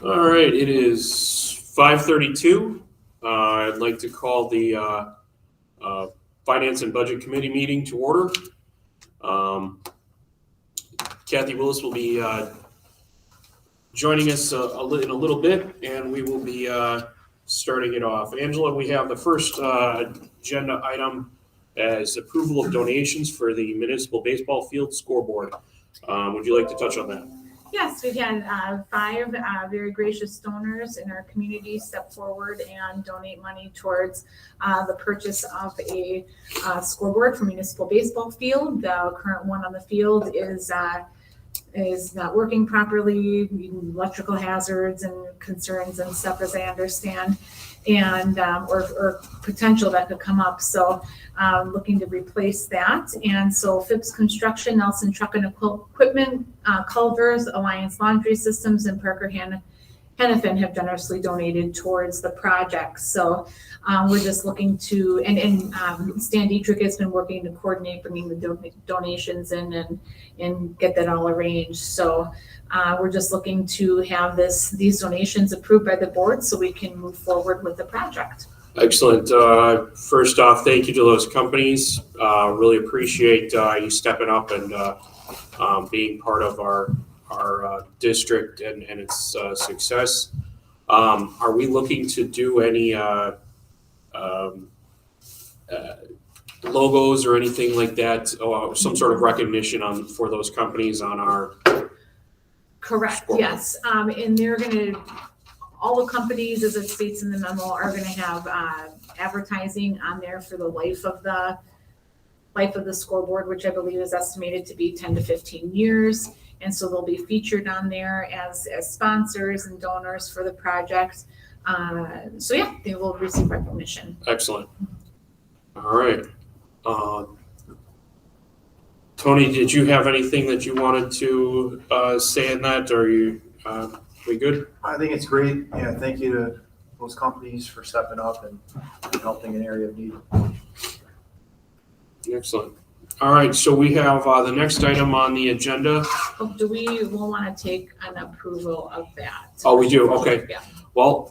All right, it is 5:32. I'd like to call the Finance and Budget Committee meeting to order. Kathy Willis will be joining us in a little bit, and we will be starting it off. Angela, we have the first agenda item as approval of donations for the municipal baseball field scoreboard. Would you like to touch on that? Yes, we had 5 very gracious donors in our community step forward and donate money towards the purchase of a scoreboard for municipal baseball field. The current one on the field is not working properly, electrical hazards and concerns and stuff, as I understand, and or potential that could come up. So looking to replace that. And so Phipps Construction, Nelson Truck and Equipment, Culver's, Alliance Laundry Systems, and Parker Hennepin have generously donated towards the project. So we're just looking to, and Stan Dietrich has been working to coordinate bringing the donations in and get that all arranged. So we're just looking to have these donations approved by the board so we can move forward with the project. Excellent. First off, thank you to those companies. Really appreciate you stepping up and being part of our district and its success. Are we looking to do any logos or anything like that, or some sort of recognition for those companies on our? Correct. Scoreboard? Yes. And they're going to, all the companies, as it states in the memo, are going to have advertising on there for the life of the scoreboard, which I believe is estimated to be 10 to 15 years. And so they'll be featured on there as sponsors and donors for the project. So yeah, they will receive recognition. Excellent. All right. Tony, did you have anything that you wanted to say in that, or are you we good? I think it's great. Yeah, thank you to those companies for stepping up and helping an area of need. Excellent. All right, so we have the next item on the agenda. We'll want to take an approval of that. Oh, we do? Okay. Yeah. Well,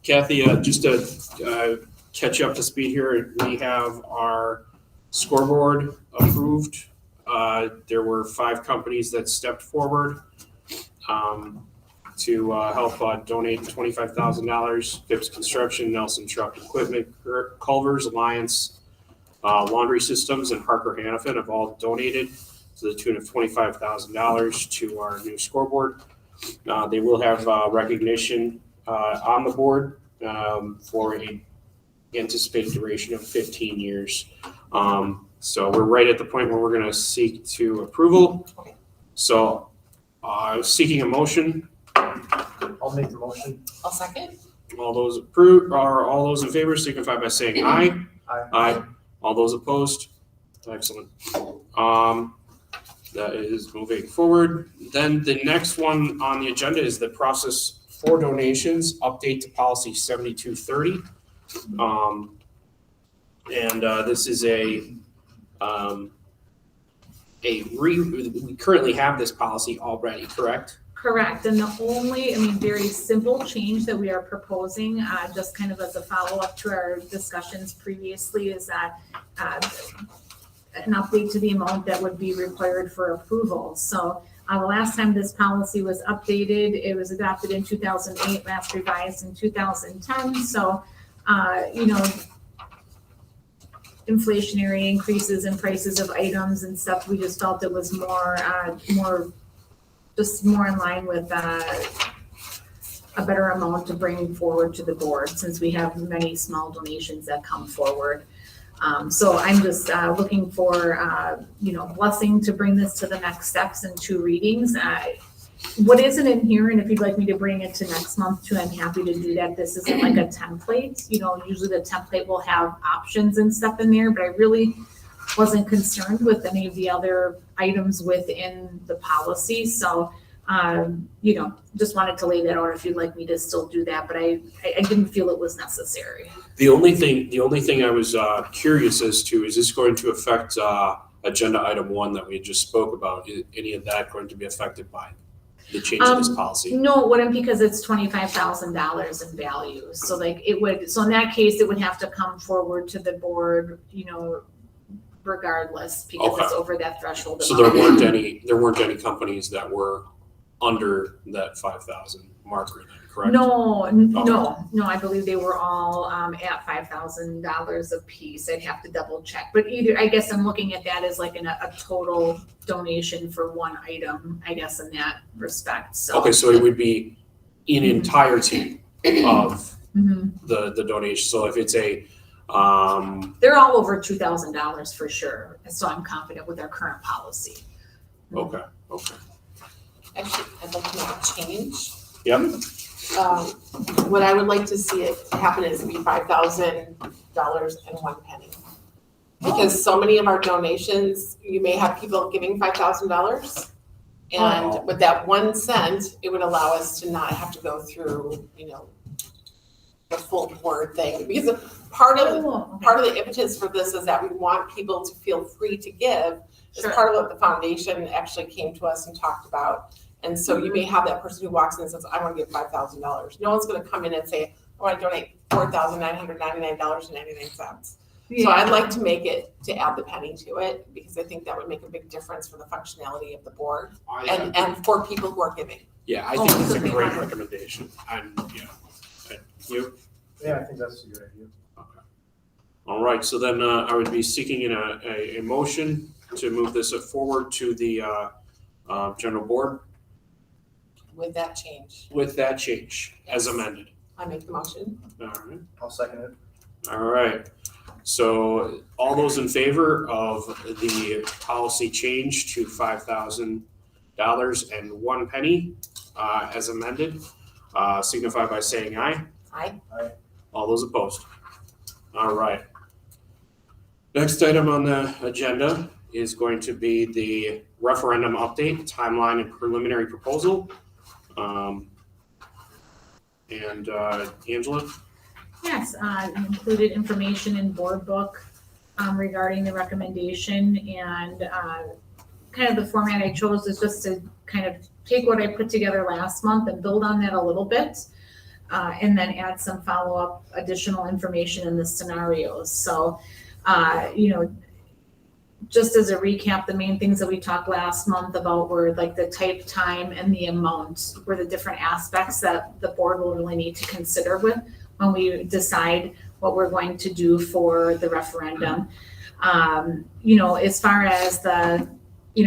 Kathy, just to catch you up to speed here, we have our scoreboard approved. There were 5 companies that stepped forward to help donate $25,000. Phipps Construction, Nelson Truck Equipment, Culver's, Alliance Laundry Systems, and Parker Hannafin have all donated to the tune of $25,000 to our new scoreboard. They will have recognition on the board for an anticipated duration of 15 years. So we're right at the point where we're going to seek to approval. So seeking a motion. I'll make the motion. I'll second. All those approved, or all those in favor signify by saying aye. Aye. Aye. All those opposed? Excellent. That is moving forward. Then the next one on the agenda is the process for donations, update to policy 7230. This is we currently have this policy already, correct? Correct. And the only, very simple change that we are proposing, just kind of as a follow-up to our discussions previously, is that an update to the amount that would be required for approval. So the last time this policy was updated, it was adopted in 2008, last revised in 2010. So, inflationary increases in prices of items and stuff, we just felt it was more in line with a better amount to bring forward to the board, since we have many small donations that come forward. So I'm just looking for blessing to bring this to the next steps and 2 readings. What isn't in here, and if you'd like me to bring it to next month too, I'm happy to do that. This isn't like a template. Usually the template will have options and stuff in there, but I really wasn't concerned with any of the other items within the policy. So, just wanted to lay that out if you'd like me to still do that, but I didn't feel it was necessary. The only thing I was curious as to, is this going to affect agenda item 1 that we just spoke about? Is any of that going to be affected by? the change of this policy? No, it wouldn't, because it's $25,000 in value. So like it would, so in that case, it would have to come forward to the board, regardless, because it's over that threshold. So there weren't any companies that were under that 5,000 marker then, correct? No, I believe they were all at $5,000 a piece. I'd have to double check, but I guess I'm looking at that as like a total donation for one item, I guess, in that respect. So Okay, so it would be in entirety of Mhm. the donation. So if it's a They're all over $2,000 for sure. So I'm confident with our current policy. okay. Actually, I'd like to make a change. Yep. What I would like to see it happen is be $5,000.01. Because so many of our donations, you may have people giving $5,000. And with that 1 cent, it would allow us to not have to go through, the full board thing. Because part of the impetus for this is that we want people to feel free to give. It's Sure. part of what the foundation actually came to us and talked about. And so you may have that person who walks in and says, I want to give $5,000. No one's going to come in and say, I want to donate $4,999.99. So I'd like to make it, to add the penny to it, because I think that would make a big difference for the functionality of the board and for people who are giving. Yeah, I think it's a great recommendation. You? Yeah, I think that's a good idea. Okay. All right, so then I would be seeking a motion to move this forward to the general board With that change, with that change as amended. I make the motion. All right. I'll second it. All right. So all those in favor of the policy change to $5,000.01 as amended, signify by saying aye. Aye. All those opposed? All right. Next item on the agenda is going to be the referendum update, timeline and preliminary proposal. Angela? Yes, included information in board book regarding the recommendation, and kind of the format I chose is just to kind of take what I put together last month and build on that a little bit, and then add some follow-up additional information in the scenarios. So, just as a recap, the main things that we talked last month about were like the type, time, and the amount were the different aspects that the board will really need to consider when we decide what we're going to do for the referendum. As far as the,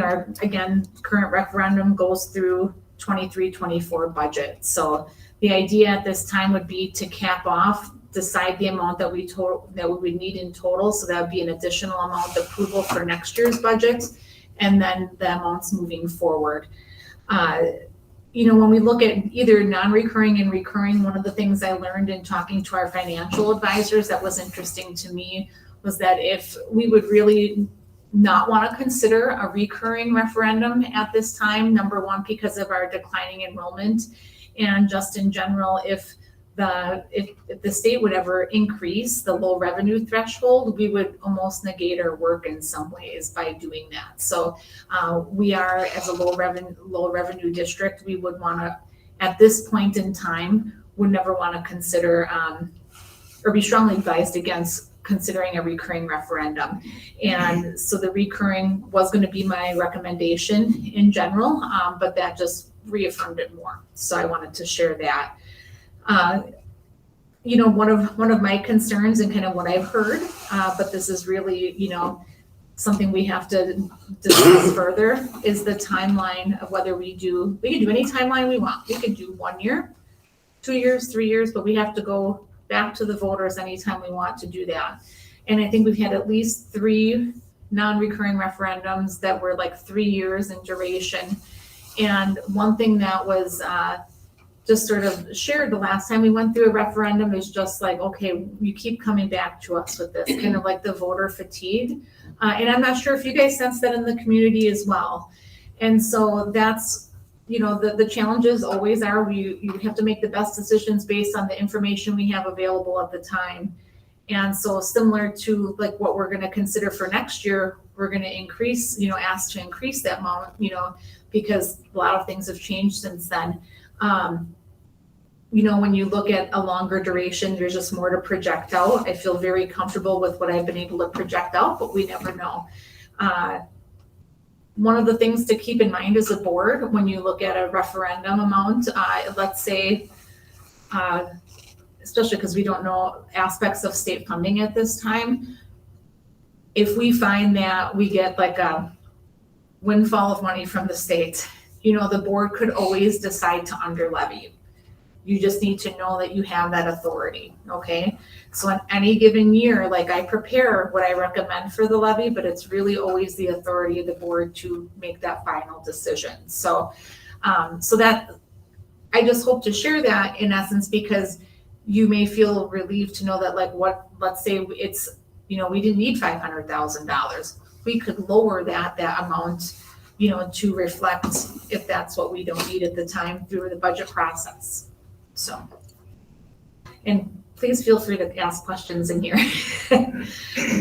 our, again, current referendum goes through 23-24 budget. So the idea at this time would be to cap off, decide the amount that we would need in total. So that would be an additional amount approval for next year's budget, and then the amounts moving forward. When we look at either non-recurring and recurring, one of the things I learned in talking to our financial advisors that was interesting to me was that if we would really not want to consider a recurring referendum at this time, number one, because of our declining enrollment, and just in general, if the state would ever increase the low revenue threshold, we would almost negate our work in some ways by doing that. So we are, as a low revenue district, we would want to, at this point in time, would never want to consider or be strongly advised against considering a recurring referendum. And so the recurring was going to be my recommendation in general, but that just reaffirmed it more. So I wanted to share that. One of my concerns and kind of what I've heard, but this is really, something we have to discuss further, is the timeline of whether we can do any timeline we want. We could do 1 year, 2 years, 3 years, but we have to go back to the voters anytime we want to do that. And I think we've had at least 3 non-recurring referendums that were like 3 years in duration. And one thing that was just sort of shared the last time we went through a referendum is just like, okay, you keep coming back to us with this, kind of like the voter fatigue. And I'm not sure if you guys sense that in the community as well. And so that's, the challenges always are you have to make the best decisions based on the information we have available at the time. And so similar to like what we're gonna consider for next year, we're gonna increase, ask to increase that amount, because a lot of things have changed since then. When you look at a longer duration, there's just more to project out. I feel very comfortable with what I've been able to project out, but we never know. One of the things to keep in mind as a board, when you look at a referendum amount, let's say, especially because we don't know aspects of state funding at this time, if we find that we get like a windfall of money from the state, the board could always decide to under levy. You just need to know that you have that authority, okay? So in any given year, like I prepare what I recommend for the levy, but it's really always the authority of the board to make that final decision. So, so that, I just hope to share that in essence, because you may feel relieved to know that like let's say it's, we didn't need $500,000. We could lower that amount, to reflect if that's what we don't need at the time through the budget process. So, and please feel free to ask questions in here.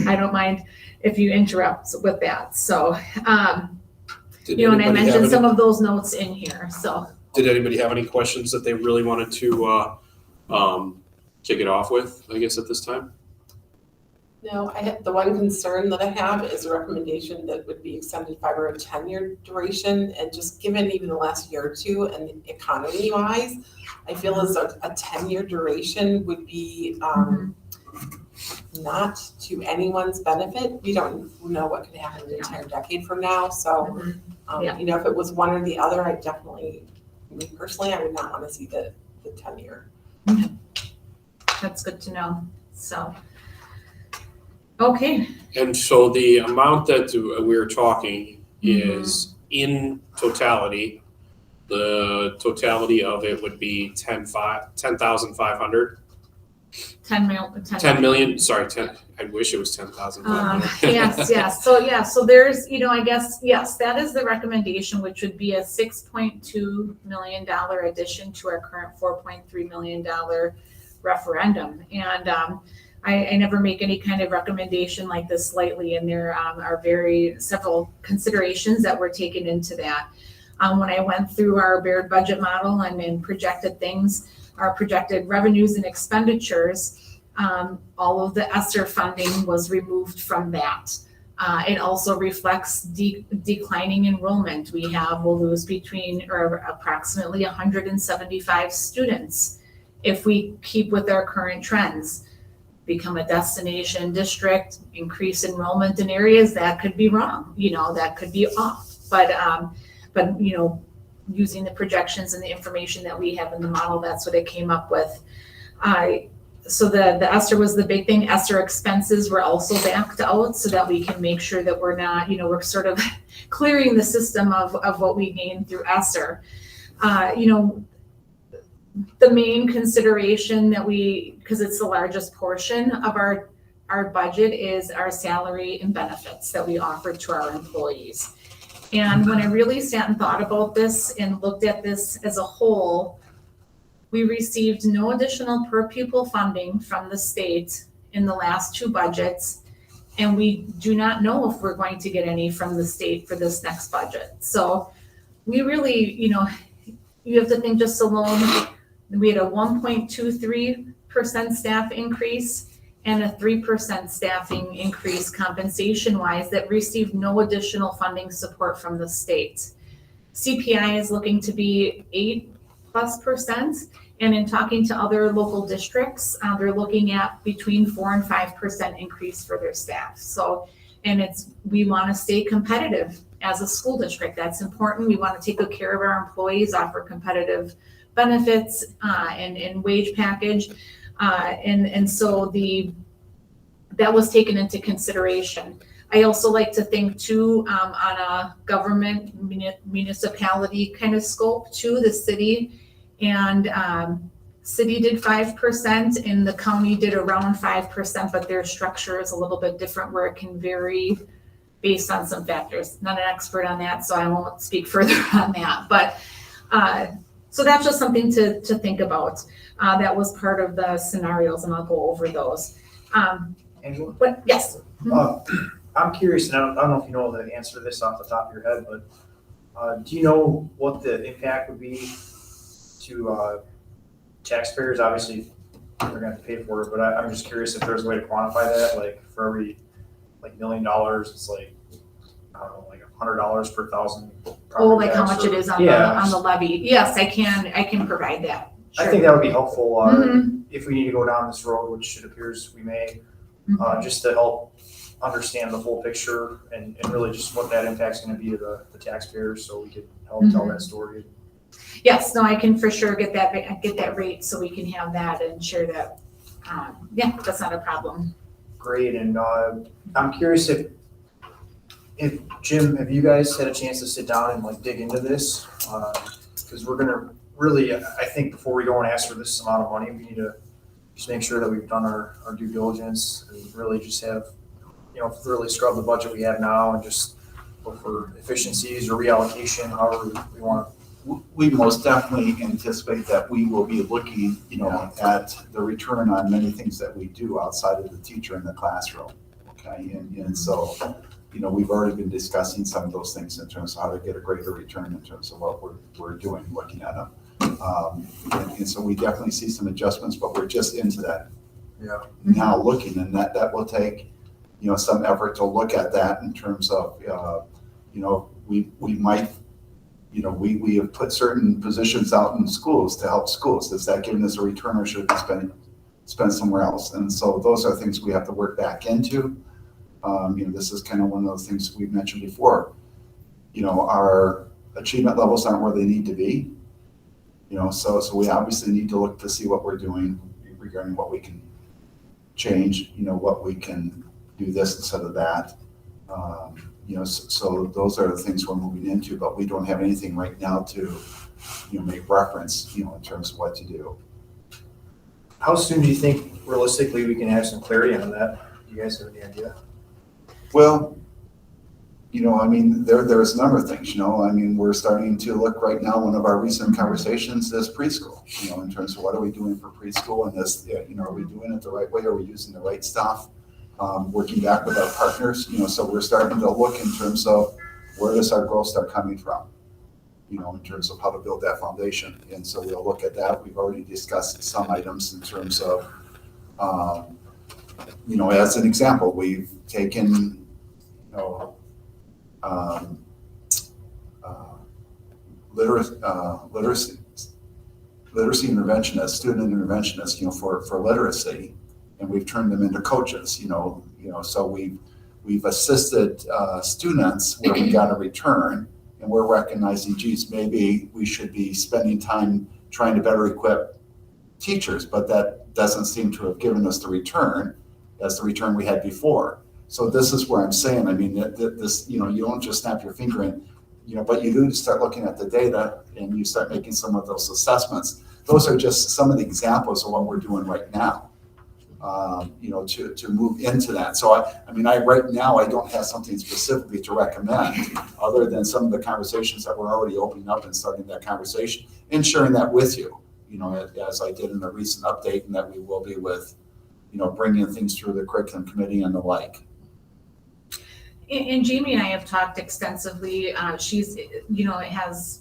I don't mind if you interrupt with that. So, and I mentioned some of those notes in here, so. Did anybody have any questions that they really wanted to kick it off with, I guess, at this time? No, the one concern that I have is a recommendation that would be extended 5 or a 10-year duration, and just given even the last year or two and economy wise, I feel as though a 10-year duration would be not to anyone's benefit. We don't know what could happen an entire decade from now. So, if it was one or the other, I definitely, me personally, I would not want to see the 10-year. That's good to know. So, okay. And so the amount that we're talking is in totality. The totality of it would be 10,500. 10 million. Sorry, 10. I wish it was 10,500. Yes. So there's, I guess, yes, that is the recommendation, which would be a $6.2 million addition to our current $4.3 million referendum. And I never make any kind of recommendation like this lightly, and there are several considerations that were taken into that. When I went through our Baird budget model and projected things, our projected revenues and expenditures, all of the ESSER funding was removed from that. It also reflects declining enrollment. We'll lose approximately 175 students if we keep with our current trends. Become a destination district, increase enrollment in areas that could be wrong, that could be off. But using the projections and the information that we have in the model, that's what it came up with. So the ESSER was the big thing. ESSER expenses were also backed out so that we can make sure that we're not, we're sort of clearing the system of what we gained through ESSER. The main consideration that because it's the largest portion of our budget, is our salary and benefits that we offer to our employees. And when I really sat and thought about this and looked at this as a whole, we received no additional per pupil funding from the state in the last 2 budgets. And we do not know if we're going to get any from the state for this next budget. So we really, you have to think just alone, we had a 1.23% staff increase and a 3% staffing increase compensation-wise that received no additional funding support from the state. CPI is looking to be 8+%, and in talking to other local districts, they're looking at between 4 and 5% increase for their staff. So, and we want to stay competitive as a school district. That's important. We want to take good care of our employees, offer competitive benefits and wage package. And so that was taken into consideration. I also like to think too, on a government municipality kind of scope too, the city and city did 5% and the county did around 5%, but their structure is a little bit different where it can vary based on some factors. Not an expert on that, so I won't speak further on that. But so that's just something to think about. That was part of the scenarios, and I'll go over those. Angela? But yes, I'm curious, and I don't know if you know the answer to this off the top of your head, but do you know what the impact would be to taxpayers? Obviously, they're gonna have to pay for it, but I'm just curious if there's a way to quantify that, like for every $1 million, it's like, I don't know, like $100 per thousand. like how much it is on the levy. Yes, I can provide that. I Sure. think that would be helpful Mhm. if we need to go down this road, which it appears we may, just to help understand the whole picture and really just what that impact's gonna be to the taxpayers, so we could help tell that story. Yes, no, I can for sure get that rate so we can have that and share that. Yeah, that's not a problem. Great, and I'm curious if Jim, have you guys had a chance to sit down and like dig into this? Because we're gonna really, I think before we go and ask for this amount of money, we need to just make sure that we've done our due diligence and really just have, thoroughly scrub the budget we have now and just look for efficiencies or reallocation, however we want to. We most definitely anticipate that we will be looking, at the return on many things that we do outside of the teacher in the classroom. Okay, and so, we've already been discussing some of those things in terms of how to get a greater return in terms of what we're doing, looking at them. And so we definitely see some adjustments, but we're just into that now looking, and that will take, some effort to look at that in terms of, we might, we have put certain positions out in schools to help schools. Is that giving us a return, or should it be spent somewhere else? And so those are things we have to work back into. This is kind of one of those things we've mentioned before. Our achievement levels aren't where they need to be. So we obviously need to look to see what we're doing regarding what we can change, what we can do this instead of that. So those are the things we're moving into, but we don't have anything right now to, make reference, in terms of what to do. How soon do you think realistically we can have some clarity on that? Do you guys have any idea? Well, there's a number of things, we're starting to look right now, one of our recent conversations is preschool, in terms of what are we doing for preschool, and this, are we doing it the right way? Are we using the right stuff? Working back with our partners, so we're starting to look in terms of where does our growth start coming from, in terms of how to build that foundation. And so we'll look at that. We've already discussed some itames in terms of, as an example, we've taken, literacy interventionists, student interventionists, for literacy. And we've turned them into coaches, so we've assisted students where we got a return, and we're recognizing, geez, maybe we should be spending time trying to better equip teachers, but that doesn't seem to have given us the return as the return we had before. So this is where I'm saying, this, you don't just snap your finger and, but you do start looking at the data and you start making some of those assessments. Those are just some of the examples of what we're doing right now. To move into that. So I right now I don't have something specifically to recommend other than some of the conversations that we're already opening up and starting that conversation and sharing that with you, as I did in a recent update, and that we will be with, bringing things through the curriculum committee and the like. And Jamie and I have talked extensively. She's, has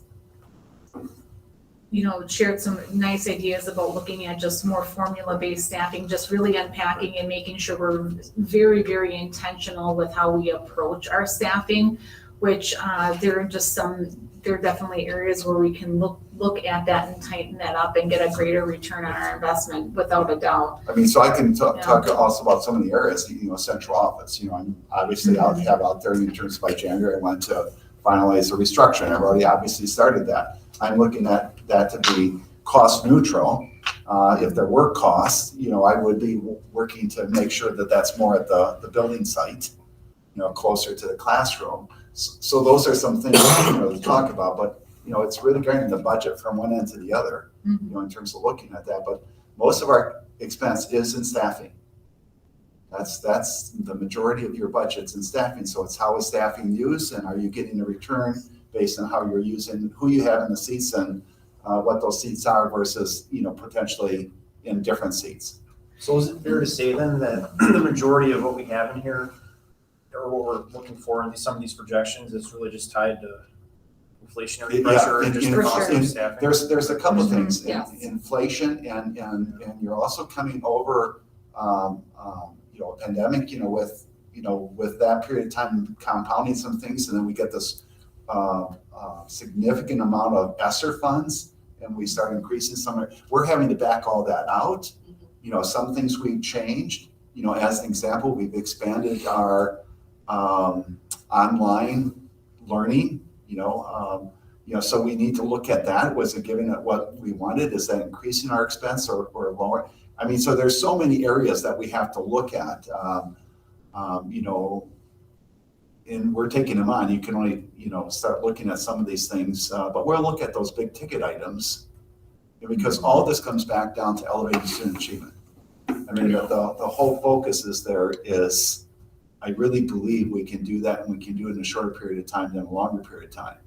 shared some nice ideas about looking at just more formula-based staffing, just really unpacking and making sure we're very, very intentional with how we approach our staffing, which there are definitely areas where we can look at that and tighten that up and get a greater return on our investment without a doubt. So I can talk also about some of the areas, central office, I'm obviously I'll have out there in terms of by January, I want to finalize the restructuring. I've already obviously started that. I'm looking at that to be cost neutral. If there were costs, I would be working to make sure that that's more at the building site, closer to the classroom. So those are some things to talk about, but it's really getting the budget from one end to the other, in terms of looking at that. But most of our expense is in staffing. That's the majority of your budget's in staffing. So it's how is staffing used, and are you getting a return based on how you're using, who you have in the seats, and what those seats are versus potentially in different seats. So is it fair to say then that the majority of what we have in here, or what we're looking for in some of these projections, is really just tied to inflationary Yeah, pressure and just the For cost sure. of staffing? There's a couple of Mhm, things, yes. inflation and you're also coming over, a pandemic, with that period of time compounding some things, and then we get this significant amount of ESSER funds, and we start increasing we're having to back all that out. Some things we've changed, as an example, we've expanded our online learning, so we need to look at that. Was it giving it what we wanted? Is that increasing our expense or lower? I mean, so there's so many areas that we have to look at, and we're taking them on. You can only, start looking at some of these things, but we'll look at those big ticket items, because all this comes back down to elevating student achievement. I mean, the whole focus is, I really believe we can do that, and we can do it in a shorter period of time than a longer period of time.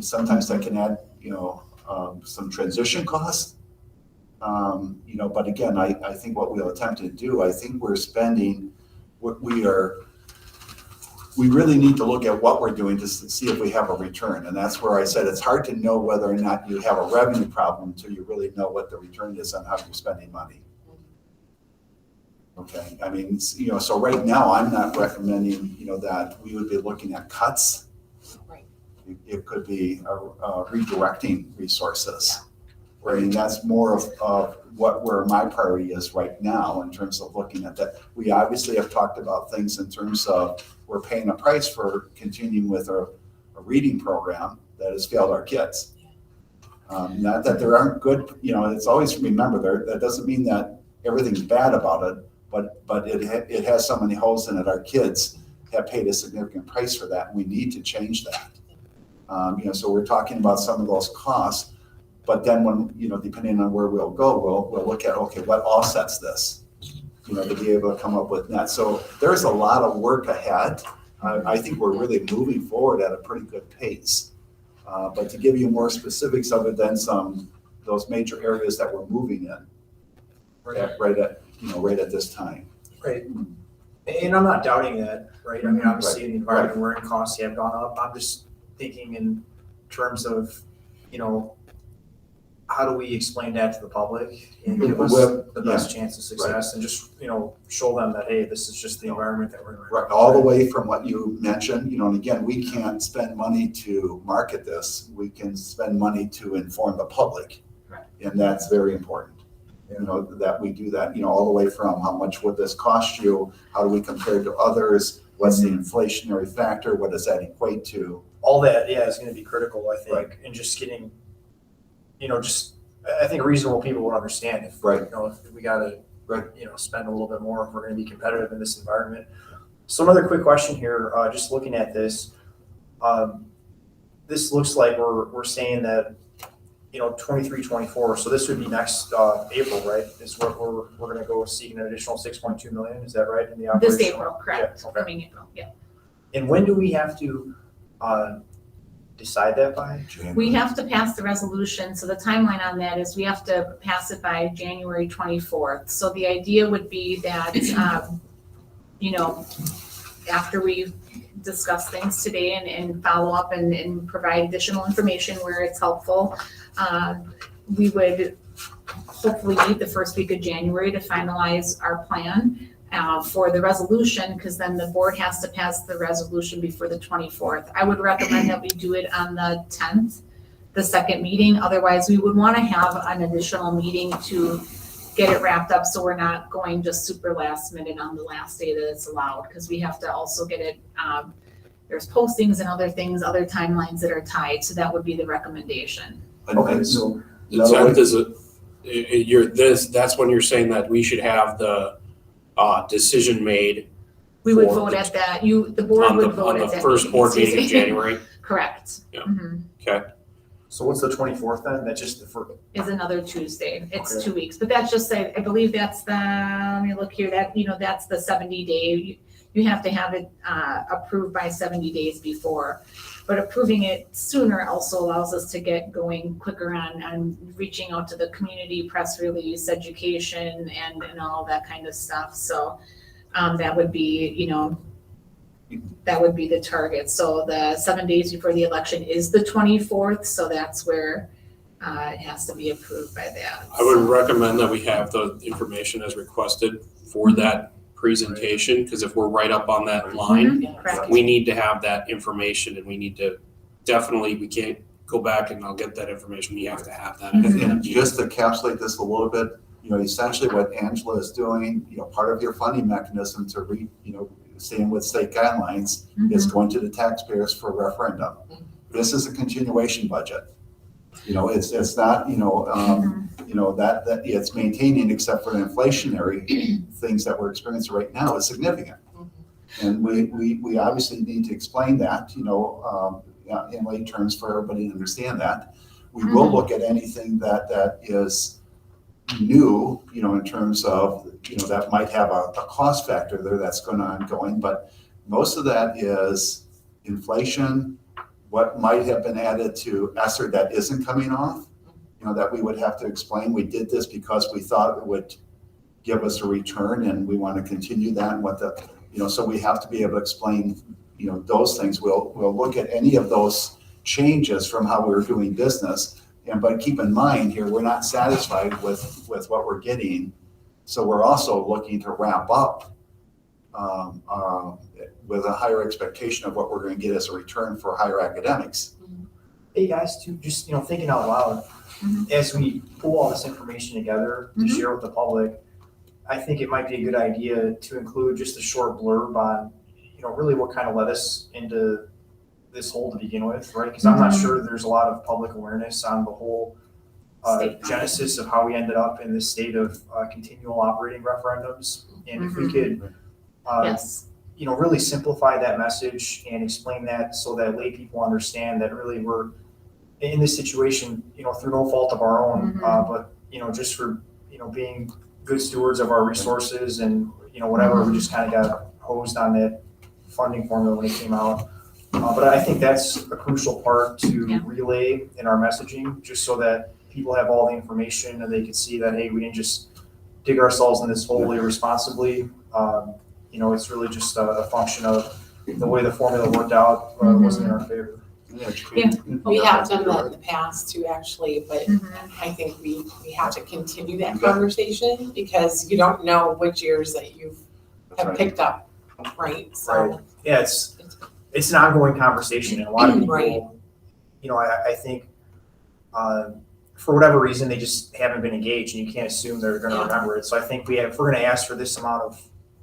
Sometimes that can add, some transition costs. But again, I think what we'll attempt to do, I think we're spending what we really need to look at what we're doing to see if we have a return. And that's where I said it's hard to know whether or not you have a revenue problem until you really know what the return is on how you're spending money. Okay, I mean, so right now I'm not recommending, that we would be looking at cuts. Right. It could be redirecting resources. I mean, that's more of where my priority is right now in terms of looking at that. We obviously have talked about things in terms of we're paying a price for continuing with a reading program that has failed our kids. Not that there aren't good, it's always remember that doesn't mean that everything's bad about it, but it has so many holes in it. Our kids have paid a significant price for that, and we need to change that. So we're talking about some of those costs. But then when, depending on where we'll go, we'll look at, okay, what offsets this, to be able to come up with that. So there's a lot of work ahead. I think we're really moving forward at a pretty good pace. But to give you more specifics other than those major areas that we're moving in right at this time. Right. And I'm not doubting that, right? I mean, obviously in the environment we're in, costs have gone up. I'm just thinking in terms of, how do we explain that to the public and give us the best chance of success, and just, show them that, hey, this is just the environment that we're in. Right, all the way from what you mentioned, and again, we can't spend money to market this. We can spend money to inform the public. Right. And that's very important, that we do that, all the way from how much would this cost you? How do we compare to others? What's the inflationary factor? What does that equate to? All that, is going to be critical, I think, Right. and just getting, I think reasonable people will understand if, if we got to, spend a little bit more if we're going to be competitive in this environment. So another quick question here, just looking at this, this looks like we're saying that, 23, 24. So this would be next April, right? Is what we're going to go seek an additional 6.2 million. Is that right in the operation? This April, correct, Yeah, okay. coming April, yeah. And when do we have to decide that by? We have to pass the resolution, so the timeline on that is we have to pass it by January 24th. So the idea would be that, after we discuss things today and follow up and provide additional information where it's helpful, we would hopefully meet the first week of January to finalize our plan for the resolution, because then the board has to pass the resolution before the 24th. I would recommend that we do it on the 10th, the second meeting. Otherwise, we would want to have an additional meeting to get it wrapped up, so we're not going just super last minute on the last day that it's allowed, because we have to also get it, there's postings and other things, other timelines that are tied, so that would be the recommendation. Okay, so The 10th is that's when you're saying that we should have the decision made. We would For vote the- at that, the board would vote at on the that first meeting, board meeting in excuse me. January. Correct. Yeah. Mhm. So what's the 24th then? That's just the first. Is another Tuesday. It's Okay. 2 weeks, but that's just, I believe that's let me look here, that's the 70 day. You have to have it approved by 70 days before. But approving it sooner also allows us to get going quicker on reaching out to the community, press release, education, and all that kind of stuff. So that would be, that would be the target. So the 7 days before the election is the 24th, so that's where it has to be approved by that. I would recommend that we have the information as requested for that presentation, because if we're right up on that line, Correct. we need to have that information, and we need to we can't go back and I'll get that information. We have to have that. And just to encapsulate this a little bit, essentially what Angela is doing, part of your funding mechanism to staying with state guidelines is going to the taxpayers for a referendum. This is a continuation budget. It's not, that it's maintaining, except for the inflationary things that we're experiencing right now, is significant. And we obviously need to explain that, in lay terms for everybody to understand that. We will look at anything that is new, in terms of, that might have a cost factor there that's going on ongoing, but most of that is inflation, what might have been added to ESSER that isn't coming off, that we would have to explain. We did this because we thought it would give us a return, and we want to continue that, and so we have to be able to explain, those things. We'll look at any of those changes from how we're doing business. But keep in mind here, we're not satisfied with what we're getting. So we're also looking to wrap up with a higher expectation of what we're going to get as a return for higher academics. Hey guys, just thinking out loud, as we pull all this information together to share with the public, I think it might be a good idea to include just a short blurb on, really what kind of led us into this hole to begin with, right? Because I'm not sure there's a lot of public awareness on the whole genesis of how we ended up in this state of continual operating referendums. And if we could, Yes. really simplify that message and explain that so that lay people understand that really we're in this situation, through no fault of our own, but, just for, being good stewards of our resources and, whatever, we just kind of got hosed on that funding formula when it came out. But I think that's a crucial part to relay in our messaging, just so that people have all the information and they can see that, hey, we didn't just dig ourselves in this hole irresponsibly. It's really just a function of the way the formula worked out wasn't in our favor. We have done that in the past too, actually, but I think we have to continue that conversation, because you don't know which years that you have picked up, right? So Yeah, it's an ongoing conversation, and a lot of people, Right. I think for whatever reason they just haven't been engaged, and you can't assume they're going to remember it. So I think if we're going to ask for this amount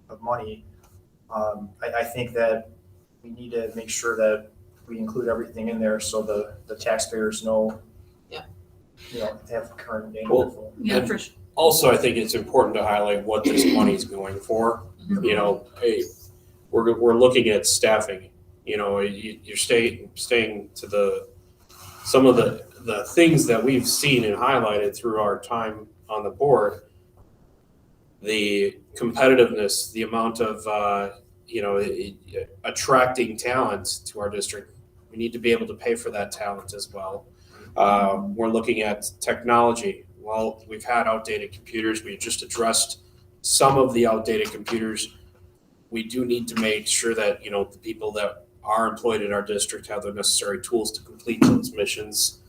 of money, I think that we need to make sure that we include everything in there so the taxpayers know, have current data. Well, Yeah, for sure. Also, I think it's important to highlight what this money is going for. Hey, we're looking at staffing. You're staying to some of the things that we've seen and highlighted through our time on the board. The competitiveness, the amount of attracting talent to our district. We need to be able to pay for that talent as well. We're looking at technology. Well, we've had outdated computers. We just addressed some of the outdated computers. We do need to make sure that, the people that are employed in our district have the necessary tools to complete those missions.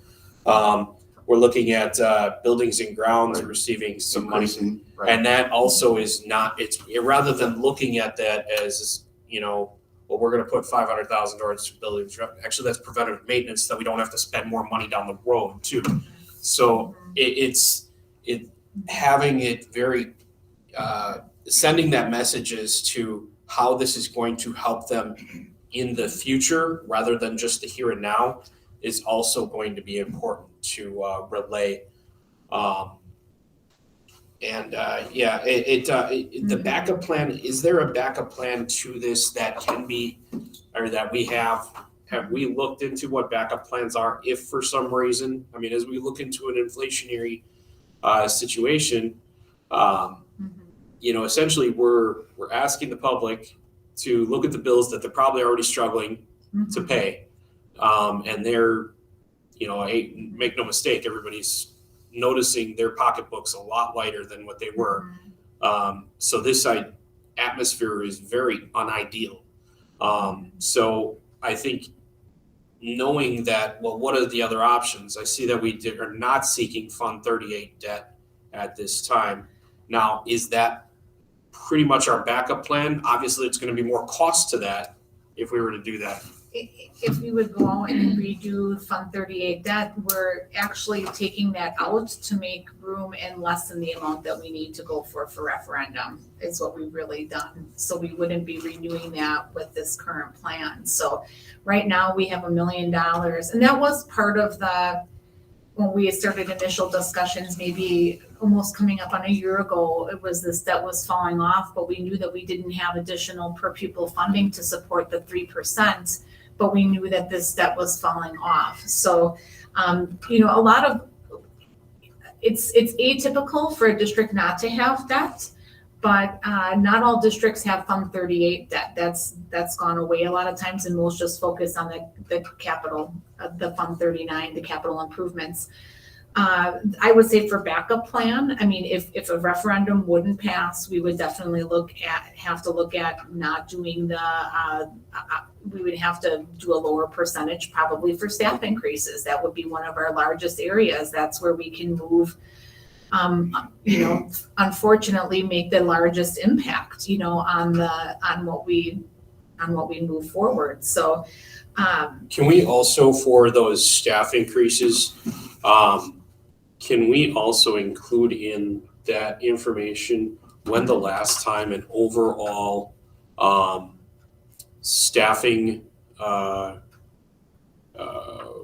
We're looking at buildings and grounds receiving some money. Right. And that also is not, rather than looking at that as, well, we're going to put $500,000 towards buildings. Actually, that's preventative maintenance so that we don't have to spend more money down the road too. So it's having it very, sending that messages to how this is going to help them in the future rather than just the here and now is also going to be important to relay. The backup plan, is there a backup plan to this that can be, or that we have we looked into what backup plans are if for some reason, as we look into an inflationary situation, essentially we're asking the public to look at the bills that they're probably already struggling to pay. And they're, hey, make no mistake, everybody's noticing their pocketbooks a lot lighter than what they were. So this atmosphere is very unideal. So I think knowing that, well, what are the other options? I see that we are not seeking Fund 38 debt at this time. Now, is that pretty much our backup plan? Obviously, it's going to be more cost to that if we were to do that. If we would go out and redo Fund 38 debt, we're actually taking that out to make room and lessen the amount that we need to go for referendum, is what we've really done. So we wouldn't be renewing that with this current plan. So right now we have $1 million, and that was part of when we started initial discussions, maybe almost coming up on a year ago, it was this debt was falling off, but we knew that we didn't have additional per pupil funding to support the 3%. But we knew that this debt was falling off. So, a lot of, it's atypical for a district not to have debt, but not all districts have Fund 38 debt. That's gone away a lot of times, and we'll just focus on the capital, the Fund 39, the capital improvements. I would say for backup plan, I mean, if a referendum wouldn't pass, we would definitely have to look at not doing we would have to do a lower percentage probably for staff increases. That would be one of our largest areas. That's where we can move, unfortunately make the largest impact, on what we move forward. So, can we also, for those staff increases, can we also include in that information when the last time an overall staffing,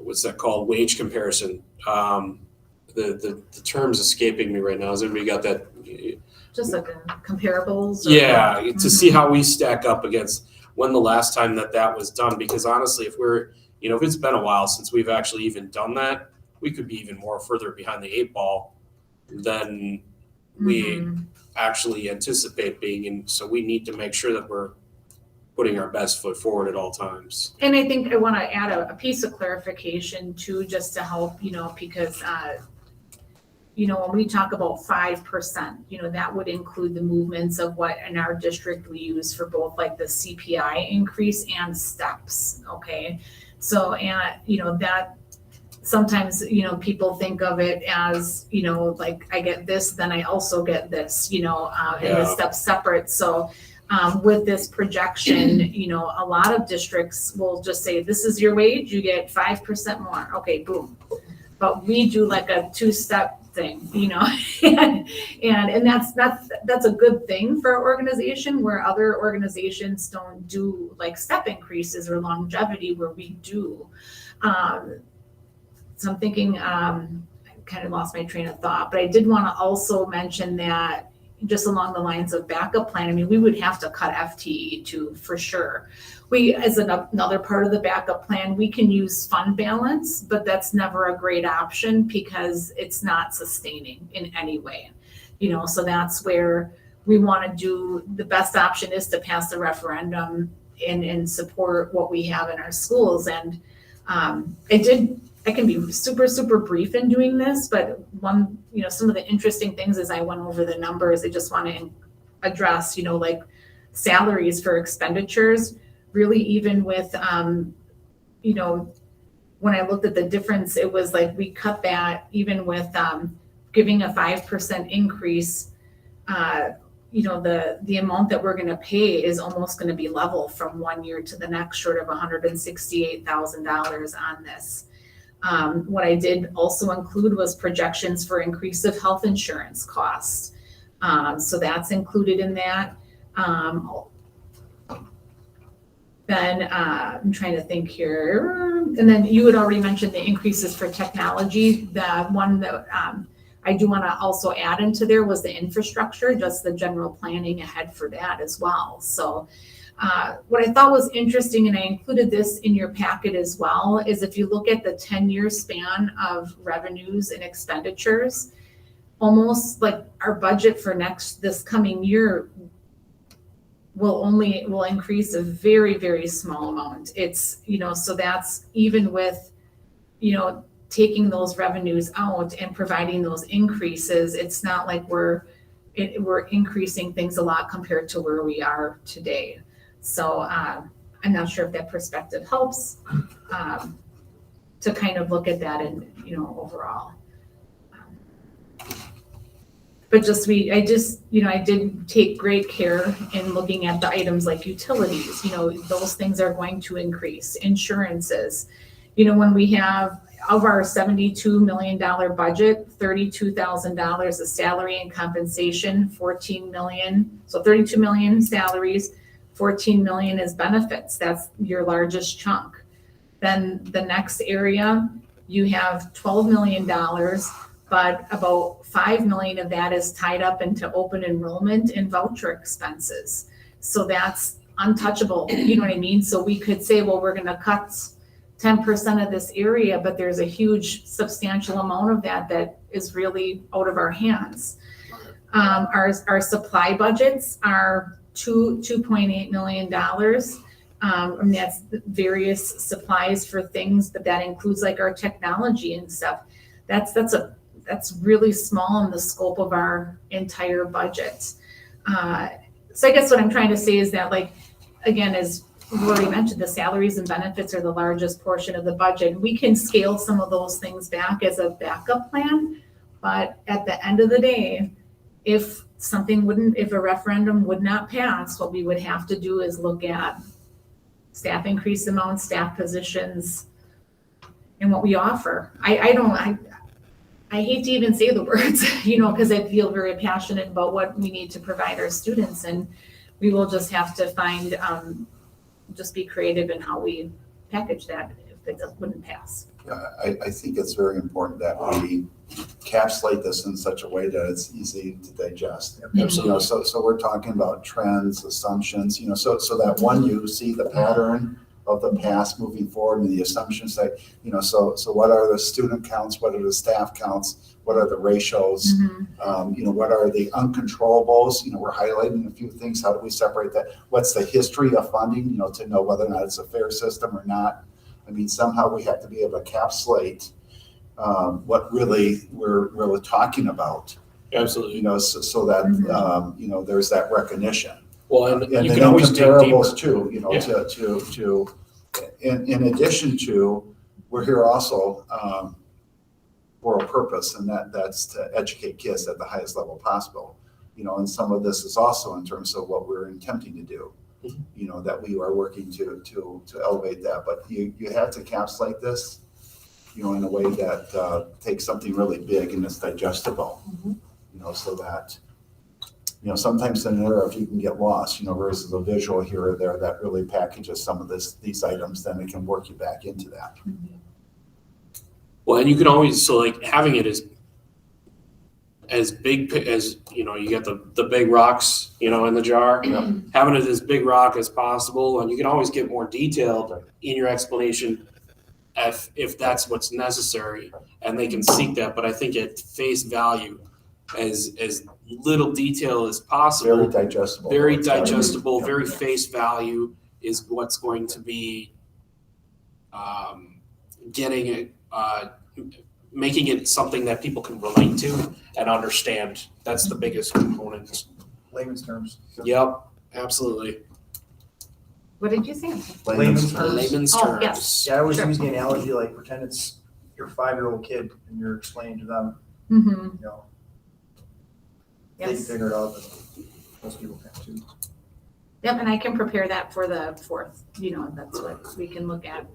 what's that called, wage comparison? The term's escaping me right now. Has everybody got that? just like comparables? Yeah, to see how we stack up against when the last time that was done. Because honestly, if it's been a while since we've actually even done that, we could be even more further behind the 8 ball than we actually anticipate being. And so we need to make sure that we're putting our best foot forward at all times. And I think I want to add a piece of clarification too, just to help, because, when we talk about 5%, that would include the movements of what in our district we use for both like the CPI increase and steps. Okay. So, and, that sometimes, people think of it as, like I get this, then I also get this, and the steps separate. So, with this projection, a lot of districts will just say, this is your wage, you get 5% more. Okay, boom. But we do like a 2-step thing, and that's a good thing for our organization, where other organizations don't do like step increases or longevity, where we do. So I'm thinking, I kind of lost my train of thought, but I did want to also mention that just along the lines of backup plan, I mean, we would have to cut FTE too, for sure. We, as another part of the backup plan, we can use fund balance, but that's never a great option because it's not sustaining in any way. So that's where we want to do, the best option is to pass the referendum and support what we have in our schools. And I can be super, super brief in doing this, but some of the interesting things as I went over the numbers, I just want to address, like salaries for expenditures, really even with, when I looked at the difference, it was like we cut that even with giving a 5% increase, the amount that we're going to pay is almost going to be level from one year to the next, short of $168,000 on this. What I did also include was projections for increase of health insurance costs. So that's included in that. Then I'm trying to think here. And then you had already mentioned the increases for technology. The one that I do want to also add into there was the infrastructure, just the general planning ahead for that as well. So what I thought was interesting, and I included this in your packet as well, is if you look at the 10-year span of revenues and expenditures, almost like our budget for this coming year will increase a very, very small amount. It's, so that's even with, taking those revenues out and providing those increases, it's not like we're increasing things a lot compared to where we are today. So I'm not sure if that perspective helps to kind of look at that and, overall. But I did take great care in looking at the items like utilities, those things are going to increase. Insurances, when we have, of our $72 million budget, $32,000 is salary and compensation, 14 million. So 32 million salaries, 14 million is benefits. That's your largest chunk. Then the next area, you have $12 million, but about 5 million of that is tied up into open enrollment and voucher expenses. So that's untouchable, you know what I mean? So we could say, well, we're gonna cut 10% of this area, but there's a huge substantial amount of that is really out of our hands. Our supply budgets are $2.8 million. And that's various supplies for things, but that includes like our technology and stuff. That's really small in the scope of our entire budget. So I guess what I'm trying to say is that, like, again, as we already mentioned, the salaries and benefits are the largest portion of the budget. We can scale some of those things back as a backup plan, but at the end of the day, if a referendum would not pass, what we would have to do is look at staff increase amounts, staff positions, and what we offer. I hate to even say the words, because I feel very passionate about what we need to provide our students, and we will just have to find, just be creative in how we package that if it wouldn't pass. I think it's very important that we encapsulate this in such a way that it's easy to digest. Absolutely. So we're talking about trends, assumptions, so that when you see the pattern of the past moving forward and the assumptions that, so what are the student counts, what are the staff counts, what are the ratios, what are the uncontrollables, we're highlighting a few things, how do we separate that, what's the history of funding, to know whether or not it's a fair system or not. I mean, somehow we have to be able to encapsulate what really we're really talking about. Absolutely. So that, there's that recognition. Well, and you then can always dig comparables deeper. too, in addition to, we're here also for a purpose, and that's to educate kids at the highest level possible. And some of this is also in terms of what we're attempting to do. That we are working to elevate that, but you have to encapsulate this, in a way that takes something really big and is digestible, so that, sometimes in a narrative you can get lost, versus a visual here or there that really packages some of these items, then it can work you back into that. Well, and you can always, so like having it as big as, you get the big rocks, in the jar, having it as big rock as possible, and you can always get more detailed in your explanation if that's what's necessary, and they can seek that. But I think at face value, as little detail as possible, very digestible, very face value is what's going to be getting it, making it something that people can relate to and understand. That's the biggest component. Layman's terms. Yep, absolutely. What did you say? Layman's terms. Layman's Oh, terms. yes. Yeah, I always Sure. use the analogy, like pretend it's your 5-year-old kid and you're explaining to them, Mm-hmm. they can Yes. figure it out, but most people can too. Yep, and I can prepare that for the 4th. That's what we can look at.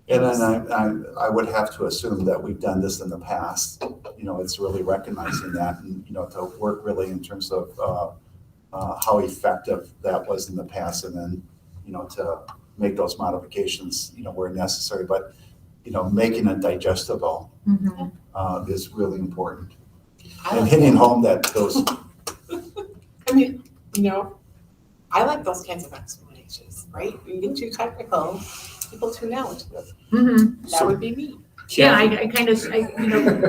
And then I would have to assume that we've done this in the past. It's really recognizing that, and to work really in terms of how effective that was in the past, and then to make those modifications where necessary. But making it digestible is really important, and hitting home that those. I mean, I like those kinds of explanations, right? You get too technical, people tune out. Mm-hmm. That would be me. Yeah, I kind of,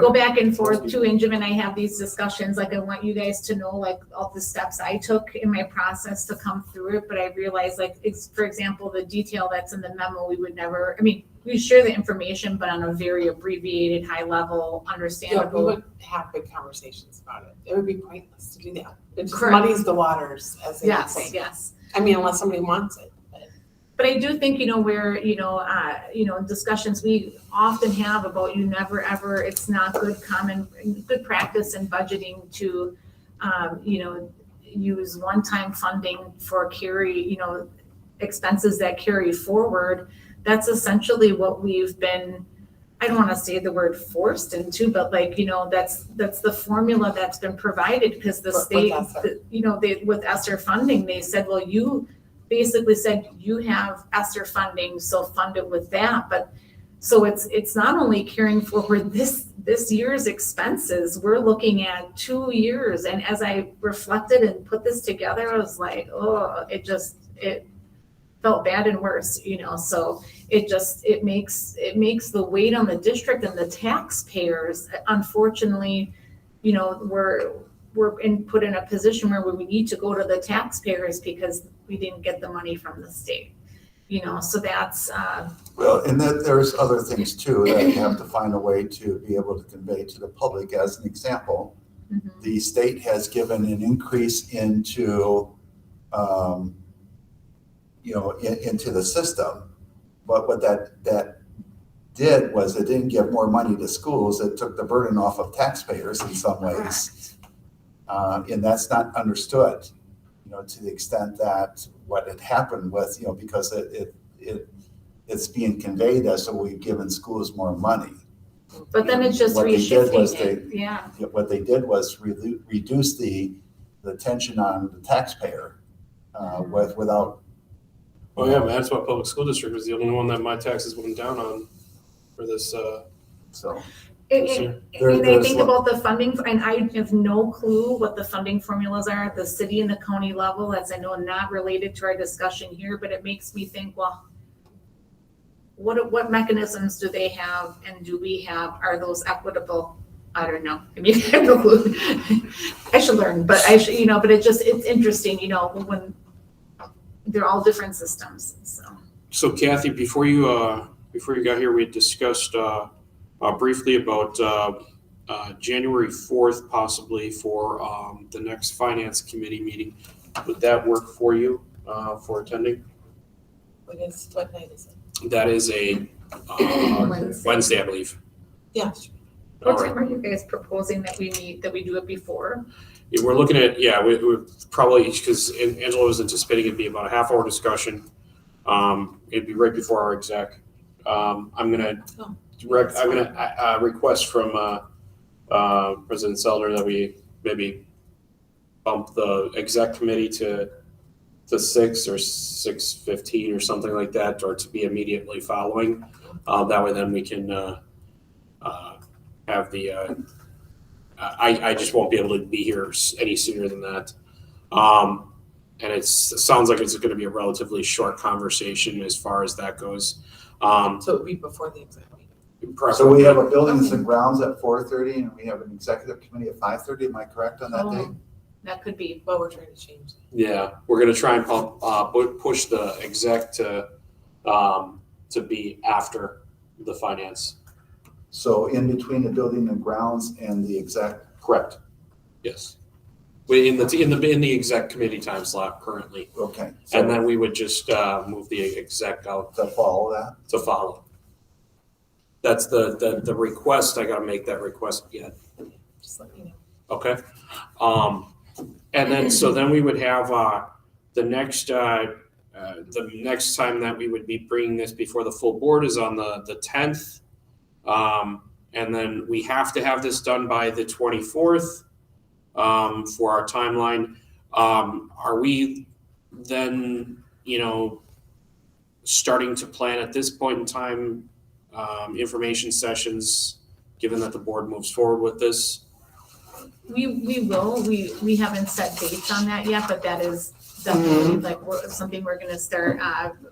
go back and forth too, and Jim and I have these discussions, like I want you guys to know, like, all the steps I took in my process to come through it, but I realized, like, it's, for example, the detail that's in the memo, we would never, we share the information, but on a very abbreviated, high level, Yeah, we understandable. would have big conversations about it. It would be pointless to do that. It just Correct. muddies the waters, as they would say. Yes. I mean, unless somebody wants it. But I do think, where, discussions we often have about you never ever, it's not good practice in budgeting to, use one-time funding for expenses that carry forward. That's essentially what we've been, I don't want to say the word forced into, but that's the formula that's been provided because the state, with ESSER funding, they said, well, you basically said you have ESSER funding, so fund it with that. But so it's not only carrying forward this year's expenses, we're looking at 2 years. And as I reflected and put this together, I was like, oh, it felt bad and worse, so it makes the weight on the district and the taxpayers, unfortunately, we're put in a position where we need to go to the taxpayers because we didn't get the money from the state, so that's. Well, and that there's other things too, that you have to find a way to be able to convey to the public. As an example, the state has given an increase into, into the system. But what that did was it didn't give more money to schools. It took the burden off of taxpayers in some ways. And that's not understood, to the extent that what had happened with, because it's being conveyed as so we've given schools more money. But then it's just reshifting it. What they did was reduce the tension on the taxpayer without. Oh yeah, that's why public school district was the only one that my taxes went down on for this. So. And I think about the funding, and I have no clue what the funding formulas are at the city and the county level, as I know not related to our discussion here, but it makes me think, well, what mechanisms do they have and do we have? Are those equitable? I don't know. I have no clue. I should learn, but but it's interesting, when they're all different systems, So Kathy, before you got here, we had discussed, briefly about January 4th possibly for the next finance committee meeting. Would that work for you for attending? What night is it? That is a Wednesday, I believe. Yeah. What time are you guys proposing that we do it before? Yeah, we're looking at, we're probably, because Angela was anticipating it'd be about a half-hour discussion. It'd be right before our exec. I'm gonna request from President Selder that we maybe bump the exec committee to 6 or 6:15 or something like that, or to be immediately following. That way then we can have the, I just won't be able to be here any sooner than that. And it sounds like it's going to be a relatively short conversation as far as that goes. So it would be before the exec meeting. So we have a buildings and grounds at 4:30 and we have an executive committee at 5:30. Am I correct on that date? That could be. Well, we're trying to change. Yeah, we're going to try and push the exec to be after the finance. So in between the building and grounds and the exec. Correct. Yes. We in the exec committee time slot currently. Okay. And then we would just move the exec out to follow that. To follow. That's the request. I gotta make that request yet. Just let me know. Okay. And then we would have the next time that we would be bringing this before the full board is on the 10th. And then we have to have this done by the 24th for our timeline. Are we then, starting to plan at this point in time information sessions, given that the board moves forward with this? We will. We haven't set dates on that yet, but that is definitely like something we're gonna start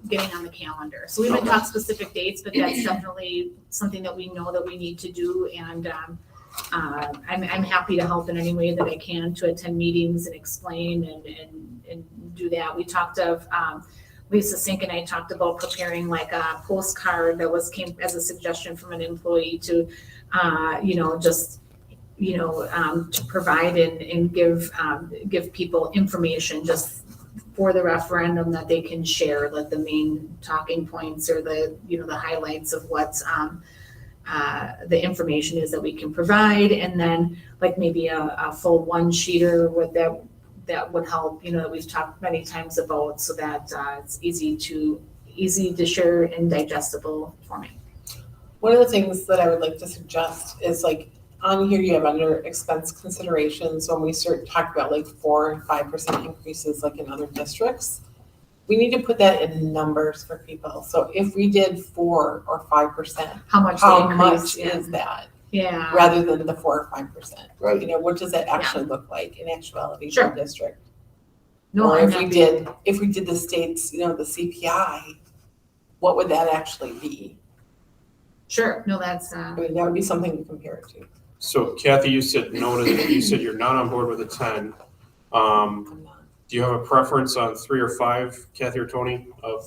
getting on the calendar. So we haven't Okay. talked specific dates, but that's definitely something that we know that we need to do. And I'm happy to help in any way that I can to attend meetings and explain and do that. We talked of Lisa Sink and I talked about preparing like a postcard that came as a suggestion from an employee to to provide and give people information just for the referendum that they can share, like the main talking points or the highlights of what the information is that we can provide, and then like maybe a full one-sheeter with that would help, that we've talked many times about, so that it's easy to share and digestible for me. One of the things that I would like to suggest is like on here you have under expense considerations, when we start talking about like 4% and 5% increases like in other districts, we need to put that in numbers for people. So if we did 4 or 5%, How much? how they much increase, yeah. is that? Yeah. Rather than the 4 or 5%. Right. What does that actually look like in actuality Sure. for the district? No, Or I'm if we happy. did the state's, the CPI, what would that actually be? Sure. No, that's I mean, that would be something to compare it to. So Kathy, you said you said you're not on board with a 10. I'm not. Do you have a preference on 3 or 5, Kathy or Tony, of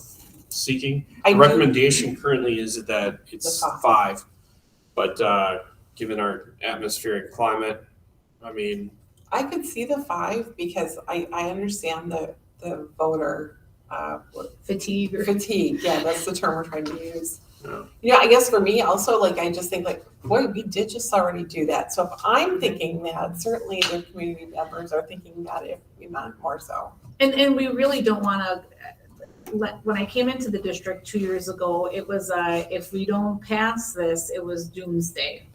seeking? I The do- recommendation currently is that it's The 5, but given our atmospheric climate, I mean, I could see the 5 because I understand the voter fatigue or fatigue. Yeah, that's the term we're trying to use. Yeah. I guess for me also, like, I just think like, boy, we did just already do that. So if I'm thinking that, certainly the community members are thinking that, if not more so. And we really don't want to when I came into the district 2 years ago, it was if we don't pass this, it was doomsday.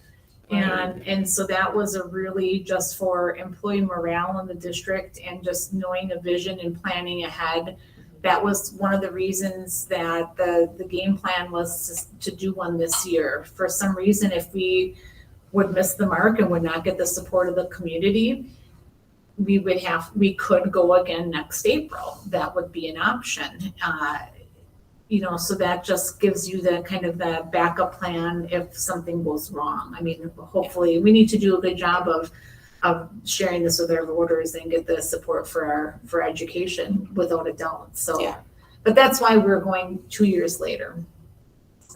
And so that was a really just for employee morale in the district and just knowing a vision and planning ahead. That was one of the reasons that the game plan was to do one this year. For some reason, if we would miss the mark and would not get the support of the community, we could go again next April. That would be an option. So that just gives you the kind of the backup plan if something goes wrong. I mean, hopefully we need to do a good job of sharing this with our voters and get the support for education without a doubt. So, Yeah. But that's why we're going 2 years later.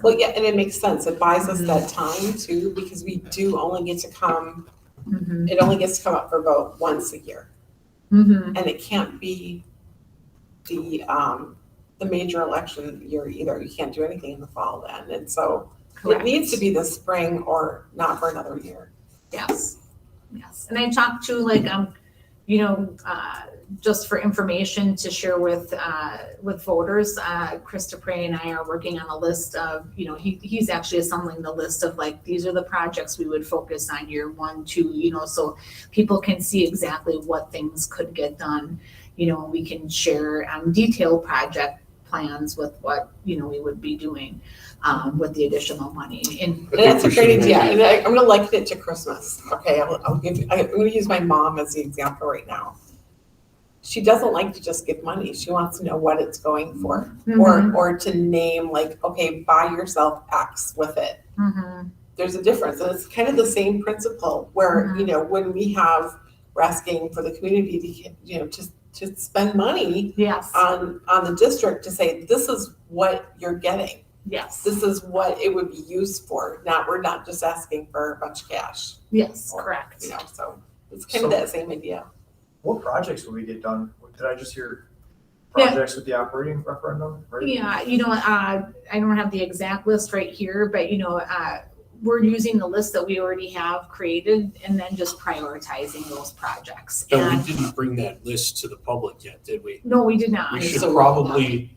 Well, yeah, and it makes sense. It buys us that time too, because we do only get to come, Mm-hmm. it only gets to come up for vote once a year. Mm-hmm. And it can't be the major election year either. You can't do anything in the fall then. And so Correct. it needs to be the spring or not for another year. Yes. And I talked to just for information to share with voters, Chris Dupre and I are working on a list of, he's actually assembling the list of like, these are the projects we would focus on year 1, 2, so people can see exactly what things could get done. We can share detailed project plans with what, we would be doing with the additional money. And And that's a great idea. And I'm gonna liken it to Christmas. Okay, I'm gonna use my mom as the example right now. She doesn't like to just give money. She wants to know what it's going for, or to name like, okay, buy yourself X with it. mm-hmm. There's a difference, and it's kind of the same principle where when we're asking for the community to spend money Yes. on the district to say this is what you're getting. Yes. This is what it would be used for. We're not just asking for a bunch of cash. Yes. Or, Correct. So it's kind of that same idea. What projects will we get done? Did I just hear Yeah. projects with the operating referendum, right? Yeah, I don't have the exact list right here, but we're using the list that we already have created and then just prioritizing those projects. no, And we didn't bring that list to the public yet, did we? no, we did not. We It's should so probably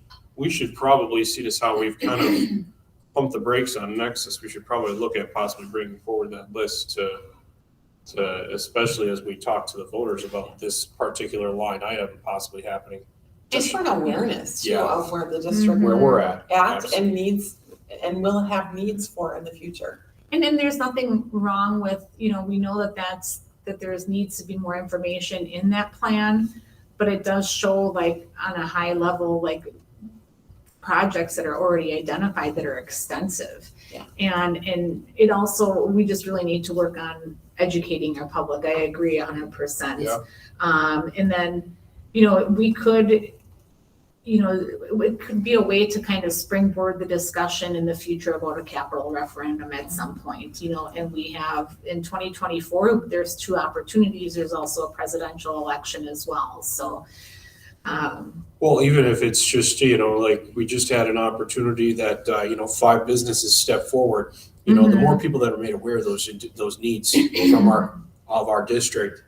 see this how we've kind of pumped the brakes on Nexus. We should probably look at possibly bringing forward that list to especially as we talk to the voters about this particular line item possibly happening. Just for an awareness too Yeah. of where the district Where we're at. and needs and will have needs for in the future. And then there's nothing wrong with, we know that there's needs to be more information in that plan, but it does show like on a high level, like projects that are already identified that are extensive. Yeah. And it also, we just really need to work on educating our public. I agree 100%. Yeah. And then, we could, it could be a way to kind of springboard the discussion in the future about a capital referendum at some point, and we have in 2024, there's 2 opportunities. There's also a presidential election as well. So, Well, even if it's just, like we just had an opportunity that, 5 businesses step forward, the more people that are made aware of those needs from our district,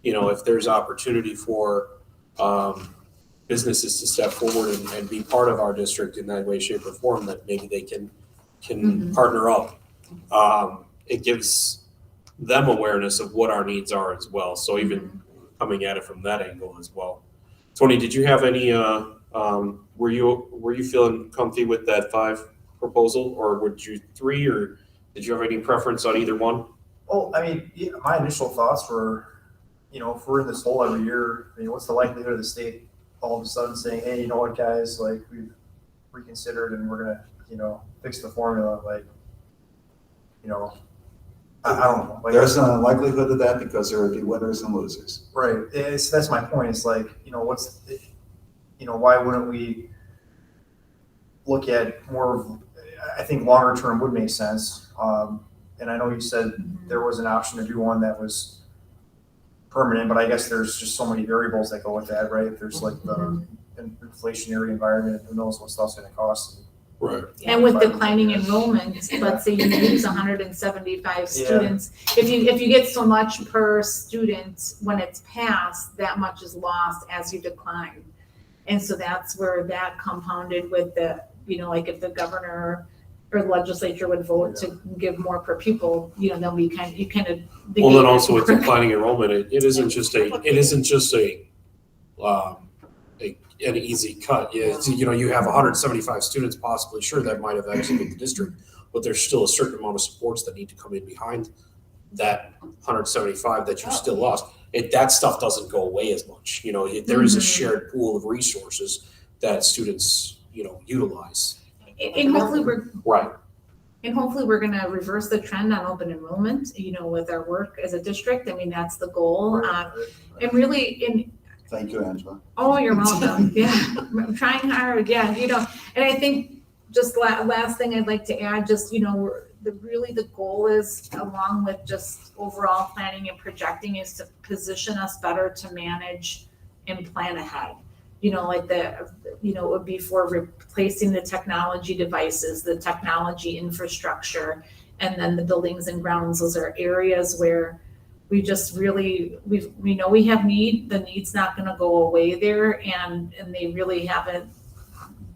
if there's opportunity for, businesses to step forward and be part of our district in that way, shape, or form, that maybe they can partner up. It gives them awareness of what our needs are as well. So even coming at it from that angle as well. Tony, did you have any, were you feeling comfy with that 5 proposal, or would you 3, or did you have any preference on either one? Oh, I mean, yeah, my initial thoughts were, if we're in this hole every year, what's the likelihood of the state all of a sudden saying, hey, you know what, guys, like we've reconsidered and we're gonna, fix the formula, like, I don't know. Like, There's a likelihood of that because there would be winners and losers. right. That's my point. It's like, why wouldn't we look at more of, I think longer term would make sense. And I know you said there was an option to do one that was permanent, but I guess there's just so many variables that go with that, right? There's like the inflationary environment, who knows what stuff's gonna cost. Right. and with declining enrollment, let's say you lose 175 students, if you get so much per student, when it's passed, that much is lost as you decline. And so that's where that compounded with the, like if the governor or the legislature would vote to give more per pupil, then you kind of. Well, then also with declining enrollment, it isn't just an easy cut. Yeah, you have 175 students possibly, sure, that might have exited the district, but there's still a certain amount of supports that need to come in behind that 175 that you still lost. That stuff doesn't go away as much. There is a shared pool of resources that students, utilize. And hopefully Right. we're gonna reverse the trend on open enrollment, with our work as a district. I mean, that's the goal. And really Thank you, Angela. oh, you're welcome. Yeah, I'm trying hard. Yeah, and I think just last thing I'd like to add, just, the goal is, along with just overall planning and projecting, is to position us better to manage and plan ahead. Like it would be for replacing the technology devices, the technology infrastructure, and then the buildings and grounds. Those are areas where we just really, we know we have need, the need's not gonna go away there, and they really haven't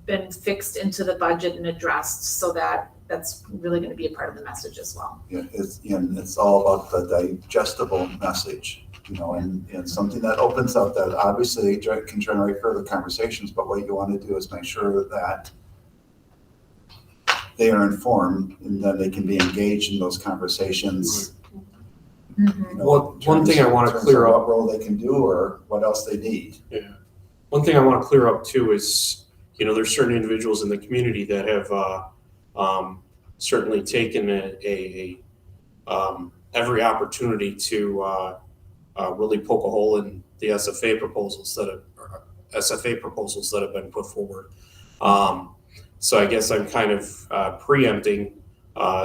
been fixed into the budget and addressed, so that's really gonna be a part of the message as well. Yeah, it's all about the digestible message, and something that opens up that obviously can generate further conversations, but what you want to do is make sure that they are informed and that they can be engaged in those conversations. One thing I want to clear up. What role they can do or what else they need. Yeah. One thing I want to clear up too is, there's certain individuals in the community that have certainly taken every opportunity to really poke a hole in the SFA proposals that have been put forward. So I guess I'm kind of preempting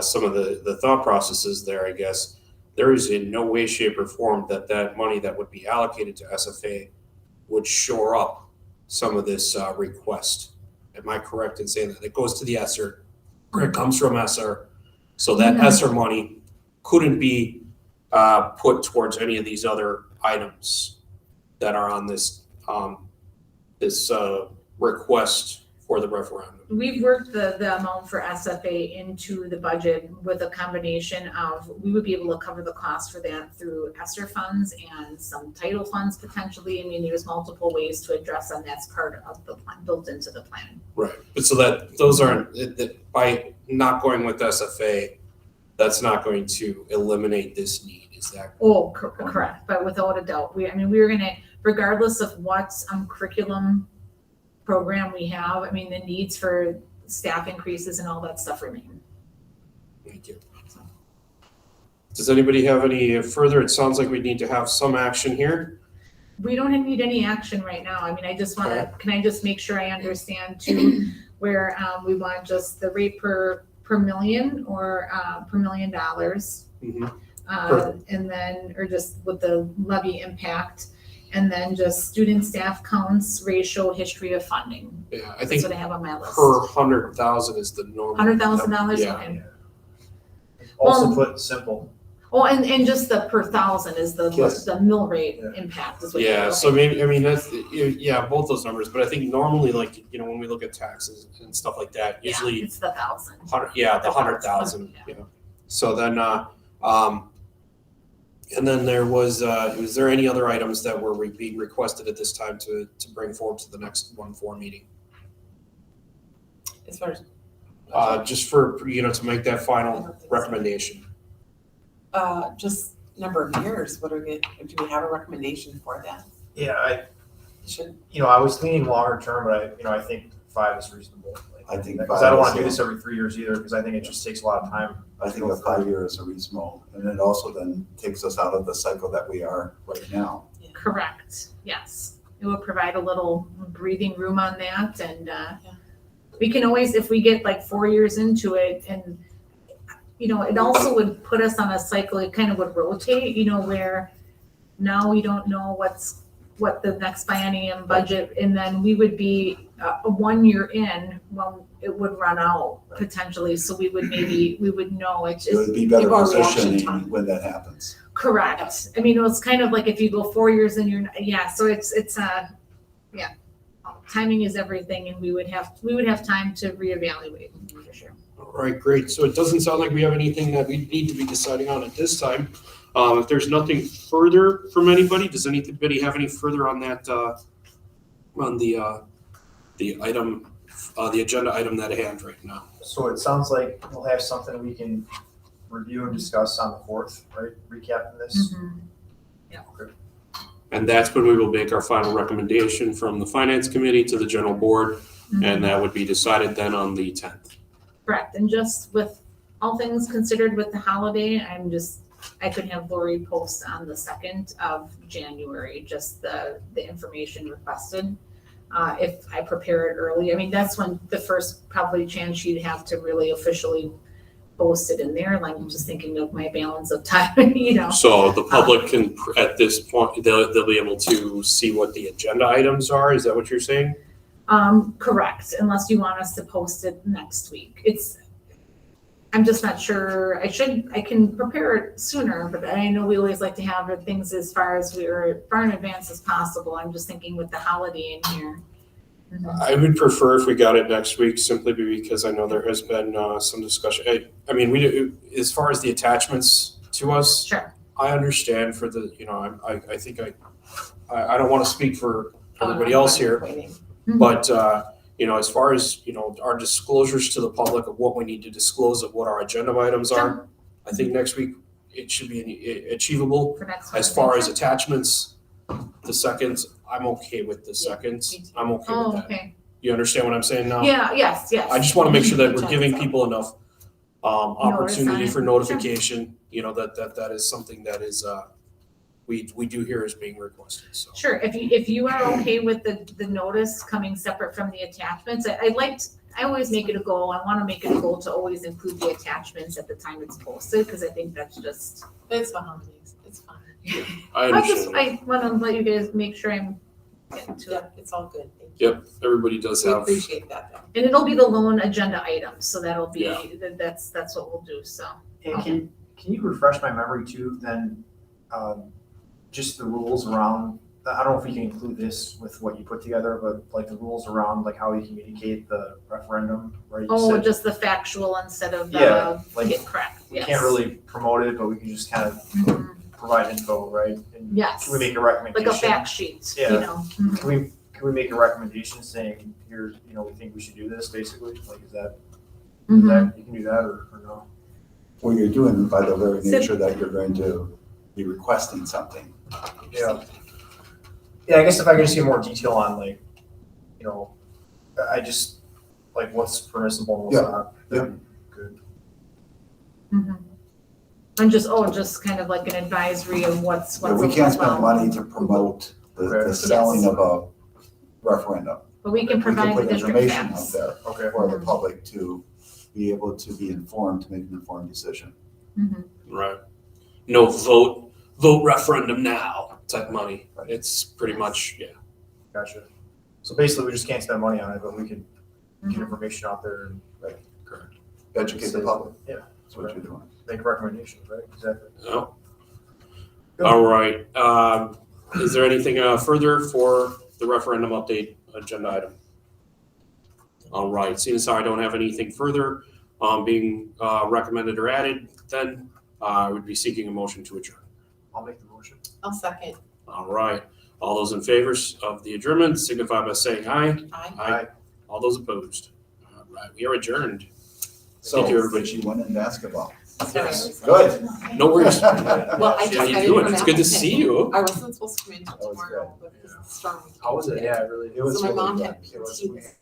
some of the thought processes there, I guess. There is in no way, shape, or form that money that would be allocated to SFA would shore up some of this request. Am I correct in saying that? It goes to the ESSER, or it comes from ESSER, so that ESSER money couldn't be put towards any of these other items that are on this request for the referendum. We've worked the amount for SFA into the budget with a combination of, we would be able to cover the cost for that through ESSER funds and some title funds potentially. I mean, there's multiple ways to address, and that's part of the plan, built into the plan. Right, but so that those aren't, by not going with SFA, that's not going to eliminate this need, is that? Oh, correct, but without a doubt, we were gonna, regardless of what curriculum program we have, I mean, the needs for staff increases and all that stuff remain. Thank you. Does anybody have any further? It sounds like we need to have some action here. We don't need any action right now. I mean, I just wanna, can I just make sure I understand too, where, we want just the rate per million or, per $1 million? Mhm. And then, or just with the levy impact, and then just student staff counts, ratio, history of funding. Yeah, I That's think what I have on my list. per 100,000 is the normal. $100,000, Yeah. okay. Also Well- put simple. Oh, and just the per thousand is Yes. the mill rate Yeah. impact is what. Yeah, okay. so maybe, I mean, that's, yeah, both those numbers, but I think normally, like, you know, when we look at taxes and stuff like that, Yeah, usually, it's the 1,000. the 100,000, Yeah. you know. So then, and then there was there any other items that were being requested at this time to bring forward to the next 1-4 meeting? As far as. Just for, you know, to make that final recommendation. Just number of years, do we have a recommendation for that? Yeah, I Should, I was leaning longer term, but I think 5 is reasonable. I think Because 5 I don't want is- to do this every 3 years either, because I think it just takes a lot of time. I think a 5 year is a reasonable, and it also then takes us out of the cycle that we are right now. Correct, yes. It would provide a little breathing room on that, and we can always, if we get like 4 years into it, and it also would put us on a cycle, it kind of would rotate, where now we don't know what the next biennium budget, and then we would be a 1 year in when it would run out potentially, so we would know it's It just. would be better Give our reaction positioning time. when that happens. Correct. I mean, it's kind of like if you go 4 years and so it's timing is everything, and we would have time to reevaluate for sure. All right, great. So it doesn't sound like we have anything that we need to be deciding on at this time. If there's nothing further from anybody, does anybody have any further on that, on the item, the agenda item that I have right now? So it sounds like we'll have something we can review and discuss on the 4th, right? Recapping this. And that's when we will make our final recommendation from the finance committee to the general board, and that would be decided then on the 10th. Correct. And just with all things considered with the holiday, I could have Lori post on the 2nd of January, just the information requested. If I prepare it early, I mean, that's when the first probably chance she'd have to really officially post it in there. Like, I'm just thinking of my balance of time, So the public can, at this point, they'll be able to see what the agenda items are. Is that what you're saying? Correct, unless you want us to post it next week. I'm just not sure. I can prepare it sooner, but I know we always like to have things as far in advance as possible. I'm just thinking with the holiday in here. I would prefer if we got it next week, simply because I know there has been some discussion. I mean, as far as the attachments to us, Sure. I understand for the, I think I don't want to speak for everybody else here, but, as far as, our disclosures to the public of what we need to disclose of what our agenda items are, I think next week it should be achievable. For next As far as attachments, the second, I'm okay with the second. I'm okay with that. Okay. You understand what I'm saying now? Yeah, yes. I just want to make sure that we're giving people enough opportunity Notice for on it. notification, that is something that is, we do hear is being requested, so. Sure, if you are okay with the notice coming separate from the attachments, I always make it a goal, I wanna make it a goal to always include the attachments at the time it's posted, because I think that's just. It's the holidays, it's fine. I understand. I wanna let you guys make sure I'm getting to it. Yeah, it's all good, thank you. Yep, everybody does We have, appreciate that though. And it'll be the lone agenda item, so that'll be, Yeah. that's what we'll do, so. And can you refresh my memory too, then, just the rules around, I don't know if we can include this with what you put together, but like the rules around like how we communicate the referendum, right? You Oh, said just the factual instead of Yeah, the, like, get correct, we yes. can't really promote it, but we can just kind of Mhm. provide info, right? And Yes, Can we make a like recommendation? a fact sheet, Yeah. Mhm. Can we make a recommendation saying, here, we think we should do this, basically? Like, is that, Mhm. you can do that or no? Well, you're doing by the very So- nature that you're going to be requesting something. Yeah. Yeah, I guess if I could just get more detail on like, you know, I just, like what's permissible and what's Yeah, not. that'd be Good. Mhm. And just kind of like an advisory of what's Yeah, we can't spend allowed. money to promote the Okay. selling of a referendum. But we can provide the put district information out facts. there Okay. for the public to be able to be informed, to make an informed decision. Mhm. Right. No vote referendum now type money. It's pretty much, yeah. Gotcha. So basically, we just can't spend money on it, but we could get Mhm. information out there and Correct. Educate the public. Yeah. That's what you're doing. make recommendations, right? Exactly. No. Good. All right. Is there anything further for the referendum update agenda item? All right. Seeing as how I don't have anything further being recommended or added, then I would be seeking a motion to adjourn. I'll make the motion. I'll second. All right. All those in favor of the adjournment signify by saying aye. Aye. Aye. All those opposed. All right. We are adjourned. So, Thank you, everybody. did you win in basketball? Yes. Good. No worries. Well, I just How you got in doing? from It's good to Appleton. see you. I wasn't supposed to come in until That was tomorrow, but it's strong. How was it? Yeah, it really. It was So my really mom good. had It was- PTs.